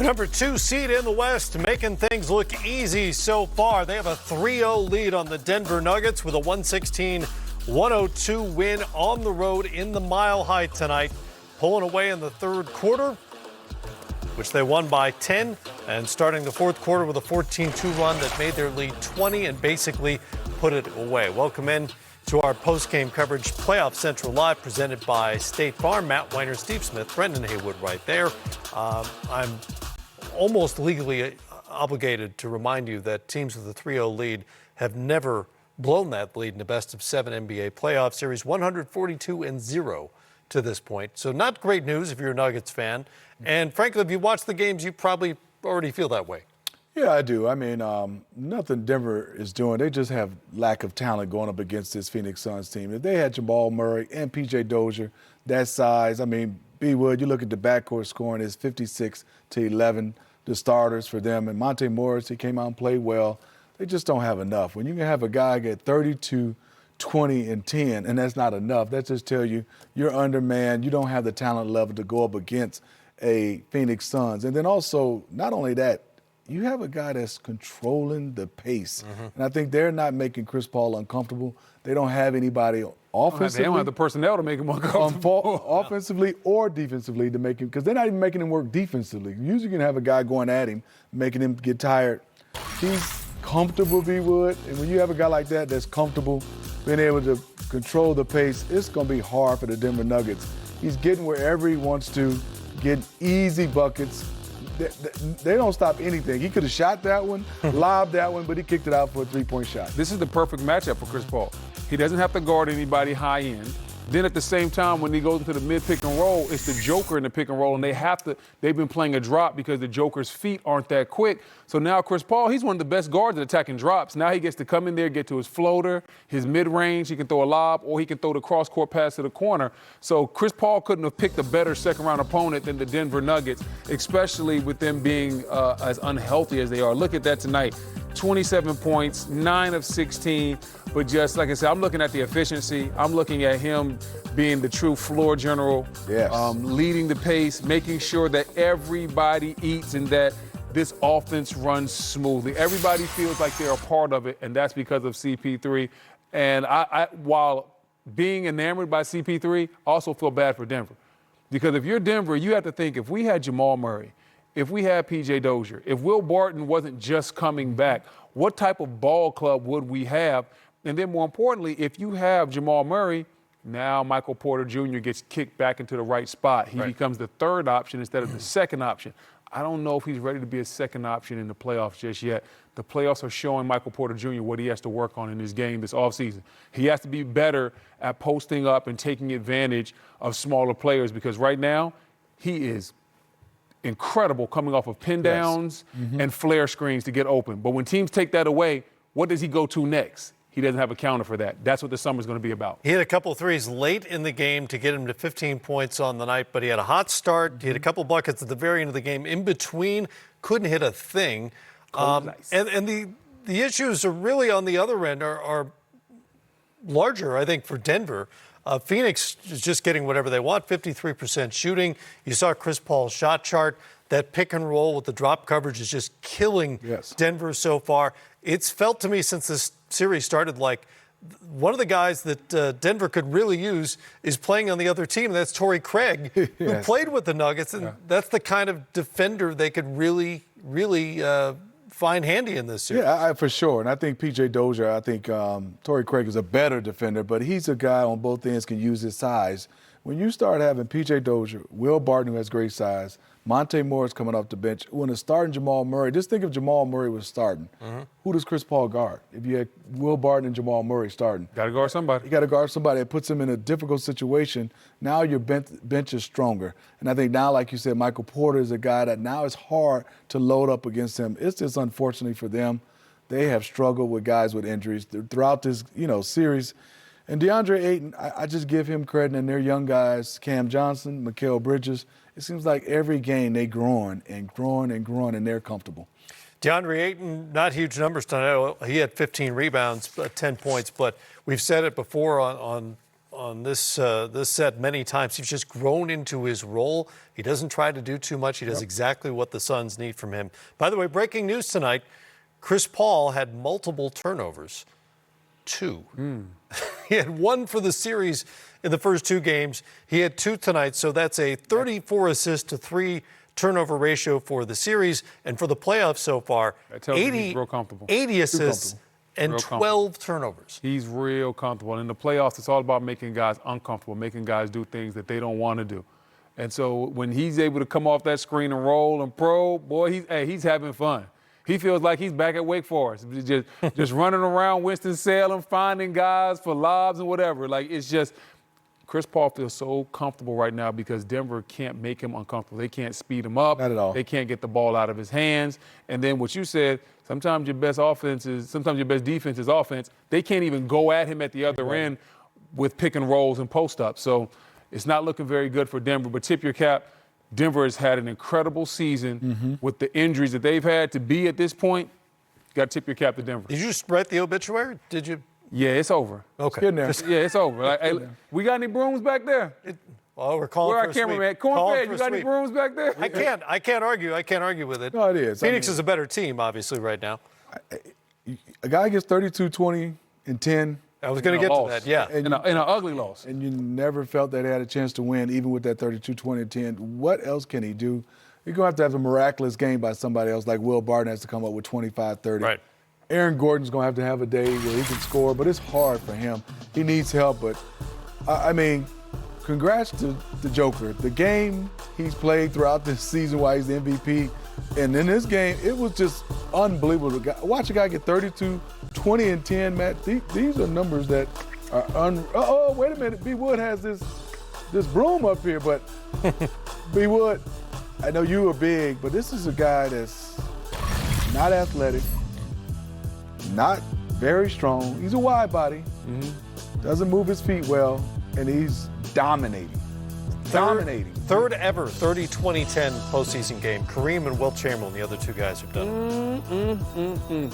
The number 2 seed in the West, making things look easy so far. They have a 3-0 lead on the Denver Nuggets with a 116-102 win on the road in the Mile High tonight. Pulling away in the third quarter, which they won by 10, and starting the fourth quarter with a 14-2 run that made their lead 20 and basically put it away. Welcome in to our post-game coverage, Playoff Central Live, presented by State Farm. Matt Weiner, Steve Smith, Brendan Haywood right there. I'm almost legally obligated to remind you that teams with a 3-0 lead have never blown that lead in a best-of-7 NBA playoff series, 142-0 to this point. So not great news if you're a Nuggets fan. And frankly, if you watch the games, you probably already feel that way. Yeah, I do. I mean, nothing Denver is doing. They just have lack of talent going up against this Phoenix Suns team. If they had Jamal Murray and P.J. Dozier, that size, I mean, B. Wood, you look at the backcourt scoring, is 56-11, the starters for them. And Monte Morris, he came out and played well. They just don't have enough. When you can have a guy get 32, 20, and 10, and that's not enough, that just tells you you're undermanned. You don't have the talent level to go up against a Phoenix Suns. And then also, not only that, you have a guy that's controlling the pace. And I think they're not making Chris Paul uncomfortable. They don't have anybody offensively. They don't have the personnel to make him uncomfortable. Offensively or defensively to make him, because they're not even making him work defensively. Usually you can have a guy going at him, making him get tired. He's comfortable, B. Wood, and when you have a guy like that that's comfortable, being able to control the pace, it's going to be hard for the Denver Nuggets. He's getting wherever he wants to, getting easy buckets. They don't stop anything. He could have shot that one, lobbed that one, but he kicked it out for a three-point shot. This is the perfect matchup for Chris Paul. He doesn't have to guard anybody high end. Then at the same time, when he goes into the mid-pick and roll, it's the Joker in the pick and roll, and they've been playing a drop because the Joker's feet aren't that quick. So now Chris Paul, he's one of the best guards at attacking drops. Now he gets to come in there, get to his floater, his mid-range, he can throw a lob, or he can throw the cross-court pass to the corner. So Chris Paul couldn't have picked a better second-round opponent than the Denver Nuggets, especially with them being as unhealthy as they are. Look at that tonight. 27 points, 9 of 16, but just like I said, I'm looking at the efficiency. I'm looking at him being the true floor general, leading the pace, making sure that everybody eats and that this offense runs smoothly. Everybody feels like they're a part of it, and that's because of CP3. And I while being enamored by CP3, I also feel bad for Denver. Because if you're Denver, you have to think, if we had Jamal Murray, if we had P.J. Dozier, if Will Barton wasn't just coming back, what type of ball club would we have? And then more importantly, if you have Jamal Murray, now Michael Porter Jr. gets kicked back into the right spot. He becomes the third option instead of the second option. I don't know if he's ready to be a second option in the playoffs just yet. The playoffs are showing Michael Porter Jr. what he has to work on in his game this offseason. He has to be better at posting up and taking advantage of smaller players, because right now he is incredible coming off of pin downs and flare screens to get open. But when teams take that away, what does he go to next? He doesn't have a counter for that. That's what the summer's going to be about. He had a couple threes late in the game to get him to 15 points on the night, but he had a hot start. He had a couple buckets at the very end of the game. In between, couldn't hit a thing. Nice. And the issues are really on the other end are larger, I think, for Denver. Phoenix is just getting whatever they want, 53% shooting. You saw Chris Paul's shot chart. That pick and roll with the drop coverage is just killing Denver so far. It's felt to me since this series started like one of the guys that Denver could really use is playing on the other team, and that's Torrey Craig, who played with the Nuggets, and that's the kind of defender they could really find handy in this series. Yeah, for sure. And I think P.J. Dozier, I think Torrey Craig is a better defender, but he's a guy on both ends can use his size. When you start having P.J. Dozier, Will Barton, who has great size, Monte Morris coming off the bench, when it's starting Jamal Murray, just think if Jamal Murray was starting. Who does Chris Paul guard? If you had Will Barton and Jamal Murray starting. Got to guard somebody. You got to guard somebody. It puts him in a difficult situation. Now your bench is stronger. And I think now, like you said, Michael Porter is a guy that now it's hard to load up against him. It's just unfortunately for them. They have struggled with guys with injuries throughout this, series. And DeAndre Ayton, I just give him credit, and their young guys, Cam Johnson, Mikal Bridges, it seems like every game they growing, and they're comfortable. DeAndre Ayton, not huge numbers tonight. He had 15 rebounds, 10 points, but we've said it before on on this set many times. He's just grown into his role. He doesn't try to do too much. He does exactly what the Suns need from him. By the way, breaking news tonight, Chris Paul had multiple turnovers. 2. He had 1 for the series in the first 2 games. He had 2 tonight, so that's a 34 assist to 3 turnover ratio for the series. And for the playoffs so far, 80 assists and 12 turnovers. He's real comfortable. In the playoffs, it's all about making guys uncomfortable, making guys do things that they don't want to do. And so when he's able to come off that screen and roll and probe, boy, he's having fun. He feels like he's back at Wake Forest, just running around Winston-Salem, finding guys for lobs and whatever. Like, it's just Chris Paul feels so comfortable right now because Denver can't make him uncomfortable. They can't speed him up. Not at all. They can't get the ball out of his hands. And then what you said, sometimes your best defense is offense. They can't even go at him at the other end with pick and rolls and post-ups. So it's not looking very good for Denver. But tip your cap, Denver has had an incredible season with the injuries that they've had to be at this point. You got to tip your cap to Denver. Did you just write the obituary? Did you? Yeah, it's over. Okay. Getting there. Yeah, it's over. Like, hey, we got any brooms back there? Well, we're calling Where for our a sweep. cameraman? Calling Cornfed, for you a got any sweep. brooms back there? I can't argue. I can't argue with it. No, it is. Phoenix is a better team, obviously, right now. A guy gets 32, 20, and 10. I was going to get to that, yeah. In an ugly loss. And you never felt that he had a chance to win, even with that 32, 20, and 10. What else can he do? You're going to have a miraculous game by somebody else, like Will Barton has to come up with 25, 30. Right. Aaron Gordon's going to have a day where he can score, but it's hard for him. He needs help, but, I mean, congrats to the Joker. The game he's played throughout this season while he's the MVP, and in this game, it was just unbelievable. Watch a guy get 32, 20, and 10, Matt. These are numbers that are oh, wait a minute. B. Wood has this broom up here, but B. Wood, I know you are big, but this is a guy that's not athletic, not very strong. He's a wide body, doesn't move his feet well, and he's dominating. Third ever 30-20-10 postseason game. Kareem and Wilt Chamberlain, the other 2 guys who've done it.